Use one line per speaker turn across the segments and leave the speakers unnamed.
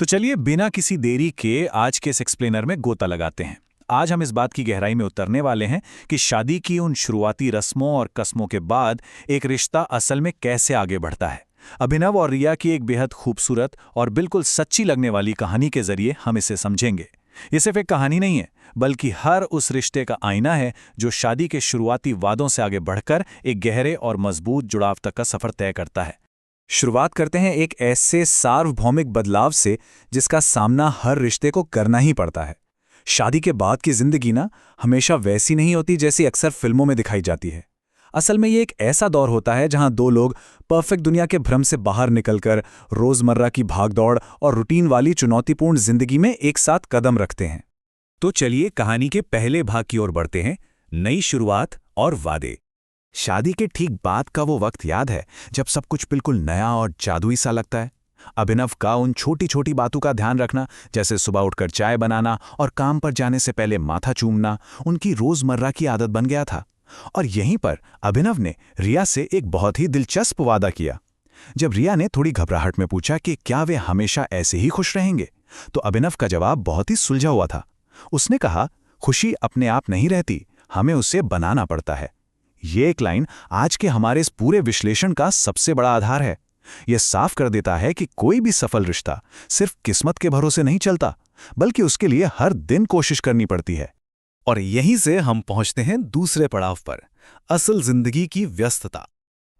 तो चलिए बिना किसी देरी के आज के इस एक्सप्लेनर में गोता लगाते हैं। आज हम इस बात की गहराई में उतरने वाले हैं कि शादी की उन शुरुआती रस्मों और कस्मों के बाद एक रिश्ता असल में कैसे आगे बढ़ता है। अभिनव और रिया की एक बेहद खूबसूरत और बिल्कुल सच्ची लगने वाली कहानी के जरिए हम इसे समझेंगे। ये सिर्फ एक कहानी नहीं है, बल्कि हर उस रिश्ते का आईना है जो शादी के शुरुआती वादों से आगे बढ़कर एक गहरे और मजबूत जुड़ाव तक का सफर तय करता है। शुरुआत करते हैं एक ऐसे सार्वभौमिक बदलाव से जिसका सामना हर रिश्ते को करना ही पड़ता है। शादी के बाद की जिंदगी ना हमेशा वैसी नहीं होती जैसी अक्सर फिल्मों में दिखाई जाती है। असल में ये एक ऐसा दौर होता है जहां दो लोग परफेक्ट दुनिया के भ्रम से बाहर निकलकर रोजमर्रा की भागदौड़ और रूटीन वाली चुनौतीपूर्ण जिंदगी में एक साथ कदम रखते हैं। तो चलिए कहानी के पहले भाग की ओर बढ़ते हैं, नई शुरुआत और वादे। शादी के ठीक बाद का वो वक्त याद है जब सब कुछ बिल्कुल नया और जादुई सा लगता है। अभिनव का उन छोटी छोटी बातों का ध्यान रखना, जैसे सुबह उठकर चाय बनाना और काम पर जाने से पहले माथा चूमना, उनकी रोजमर्रा की आदत बन गया था। और यहीं पर अभिनव ने रिया से एक बहुत ही दिलचस्प वादा किया। जब रिया ने थोड़ी घबराहट में पूछा कि क्या वे हमेशा ऐसे ही खुश रहेंगे, तो अभिनव का जवाब बहुत ही सुलझा हुआ था। उसने कहा, खुशी अपने आप नहीं रहती, हमें उसे बनाना पड़ता है। ये एक लाइन आज के हमारे इस पूरे विश्लेषण का सबसे बड़ा आधार है। यह साफ कर देता है कि कोई भी सफल रिश्ता सिर्फ किस्मत के भरोसे नहीं चलता, बल्कि उसके लिए हर दिन कोशिश करनी पड़ती है। और यहीं से हम पहुंचते हैं दूसरे पड़ाव पर, असल जिंदगी की व्यस्तता।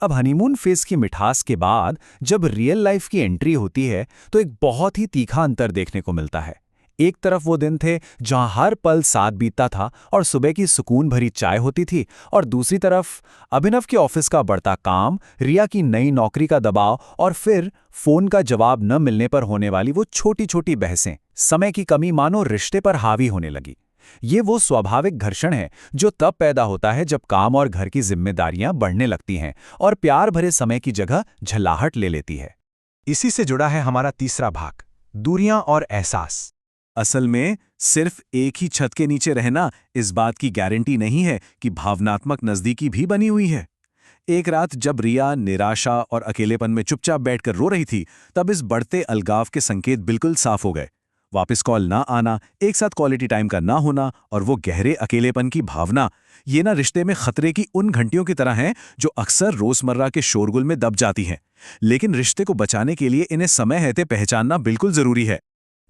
अब हनीमून फेज की मिठास के बाद जब रियल लाइफ की एंट्री होती है तो एक बहुत ही तीखा अंतर देखने को मिलता है। एक तरफ वो दिन थे जहां हर पल साथ बीतता था और सुबह की सुकून भरी चाय होती थी, और दूसरी तरफ अभिनव के ऑफिस का बढ़ता काम, रिया की नई नौकरी का दबाव और फिर फोन का जवाब न मिलने पर होने वाली वो छोटी छोटी बहसें। समय की कमी मानो रिश्ते पर हावी होने लगी। ये वो स्वाभाविक घर्षण है जो तब पैदा होता है जब काम और घर की जिम्मेदारियां बढ़ने लगती हैं और प्यार भरे समय की जगह झल्लाहट ले लेती है। इसी से जुड़ा है हमारा तीसरा भाग, दूरियां और एहसास। असल में सिर्फ एक ही छत के नीचे रहना इस बात की गारंटी नहीं है कि भावनात्मक नजदीकी भी बनी हुई है। एक रात जब रिया निराशा और अकेलेपन में चुपचाप बैठकर रो रही थी, तब इस बढ़ते अलगाव के संकेत बिल्कुल साफ हो गए। वापस कॉल ना आना, एक साथ क्वालिटी टाइम का ना होना और वो गहरे अकेलेपन की भावना, ये ना रिश्ते में खतरे की उन घंटियों की तरह हैं जो अक्सर रोजमर्रा के शोरगुल में दब जाती हैं। लेकिन रिश्ते को बचाने के लिए इन्हें समय रहते पहचानना बिल्कुल जरूरी है।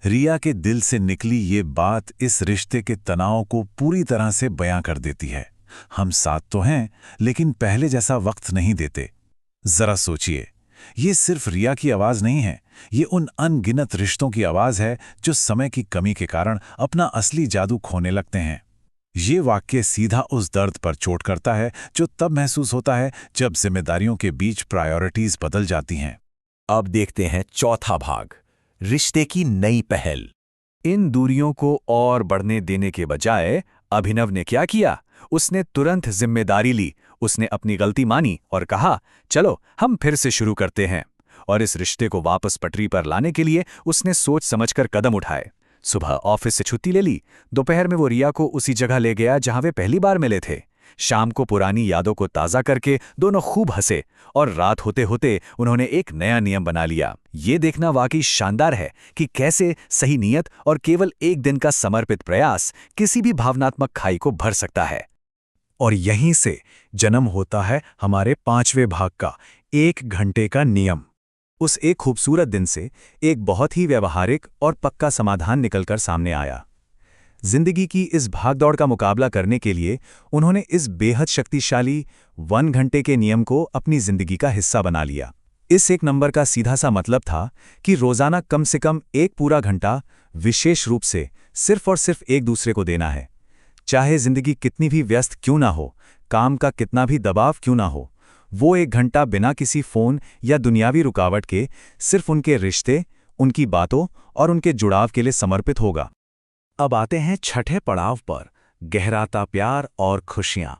रिया के दिल से निकली ये बात इस रिश्ते के तनाव को पूरी तरह से बयां कर देती है। हम साथ तो हैं, लेकिन पहले जैसा वक्त नहीं देते। जरा सोचिए, ये सिर्फ रिया की आवाज नहीं है, ये उन अनगिनत रिश्तों की आवाज है जो समय की कमी के कारण अपना असली जादू खोने लगते हैं। ये वाक्य सीधा उस दर्द पर चोट करता है जो तब महसूस होता है जब जिम्मेदारियों के बीच प्रायोरिटीज बदल जाती हैं। अब देखते हैं चौथा भाग, रिश्ते की नई पहल। इन दूरियों को और बढ़ने देने के बजाय अभिनव ने क्या किया? उसने तुरंत जिम्मेदारी ली। उसने अपनी गलती मानी और कहा, चलो हम फिर से शुरू करते हैं। और इस रिश्ते को वापस पटरी पर लाने के लिए उसने सोच समझकर कदम उठाए। सुबह ऑफिस से छुट्टी ले ली। दोपहर में वो रिया को उसी जगह ले गया जहां वे पहली बार मिले थे। शाम को पुरानी यादों को ताज़ा करके दोनों खूब हंसे, और रात होते होते उन्होंने एक नया नियम बना लिया। ये देखना वाकई शानदार है कि कैसे सही नीयत और केवल एक दिन का समर्पित प्रयास किसी भी भावनात्मक खाई को भर सकता है। और यहीं से जन्म होता है हमारे पांचवें भाग का, 1 घंटे का नियम। उस एक खूबसूरत दिन से एक बहुत ही व्यवहारिक और पक्का समाधान निकलकर सामने आया। जिंदगी की इस भागदौड़ का मुकाबला करने के लिए उन्होंने इस बेहद शक्तिशाली 1 घंटे के नियम को अपनी जिंदगी का हिस्सा बना लिया। इस एक नंबर का सीधा सा मतलब था कि रोजाना कम से कम 1 पूरा घंटा विशेष रूप से सिर्फ और सिर्फ एक दूसरे को देना है। चाहे जिंदगी कितनी भी व्यस्त क्यों ना हो, काम का कितना भी दबाव क्यों ना हो, वो 1 घंटा बिना किसी फोन या दुनियावी रुकावट के सिर्फ उनके रिश्ते, उनकी बातों और उनके जुड़ाव के लिए समर्पित होगा। अब आते हैं छठे पड़ाव पर, गहराता प्यार और खुशियां।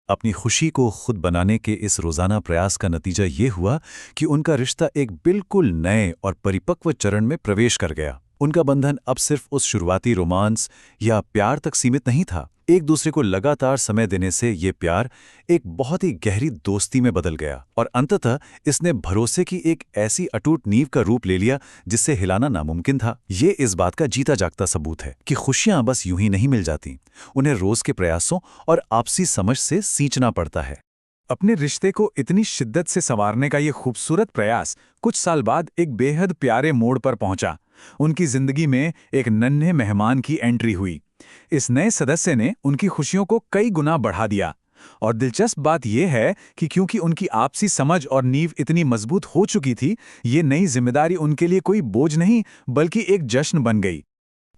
अपनी खुशी को खुद बनाने के इस रोजाना प्रयास का नतीजा ये हुआ कि उनका रिश्ता एक बिल्कुल नए और परिपक्व चरण में प्रवेश कर गया। उनका बंधन अब सिर्फ उस शुरुआती रोमांस या प्यार तक सीमित नहीं था, एक दूसरे को लगातार समय देने से ये प्यार एक बहुत ही गहरी दोस्ती में बदल गया और अंततः इसने भरोसे की एक ऐसी अटूट नींव का रूप ले लिया जिससे हिलाना नामुमकिन था। ये इस बात का जीता जागता सबूत है कि खुशियां बस यूं ही नहीं मिल जाती, उन्हें रोज के प्रयासों और आपसी समझ से सींचना पड़ता है। अपने रिश्ते को इतनी शिद्दत से संवारने का ये खूबसूरत प्रयास कुछ साल बाद एक बेहद प्यारे मोड़ पर पहुंचा। उनकी जिंदगी में एक नन्हे मेहमान की एंट्री हुई। इस नए सदस्य ने उनकी खुशियों को कई गुना बढ़ा दिया। और दिलचस्प बात यह है कि क्योंकि उनकी आपसी समझ और नींव इतनी मजबूत हो चुकी थी, ये नई जिम्मेदारी उनके लिए कोई बोझ नहीं बल्कि एक जश्न बन गई।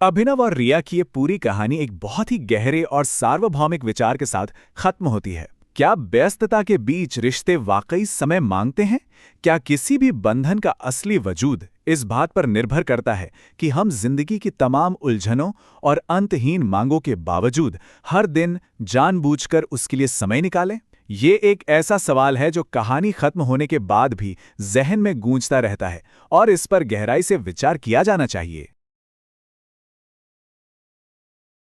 अभिनव और रिया की ये पूरी कहानी एक बहुत ही गहरे और सार्वभौमिक विचार के साथ खत्म होती है। क्या व्यस्तता के बीच रिश्ते वाकई समय मांगते हैं? क्या किसी भी बंधन का असली वजूद इस बात पर निर्भर करता है कि हम जिंदगी की तमाम उलझनों और अंतहीन मांगों के बावजूद हर दिन जानबूझकर उसके लिए समय निकालें? ये एक ऐसा सवाल है जो कहानी खत्म होने के बाद भी जहन में गूंजता रहता है और इस पर गहराई से विचार किया जाना चाहिए।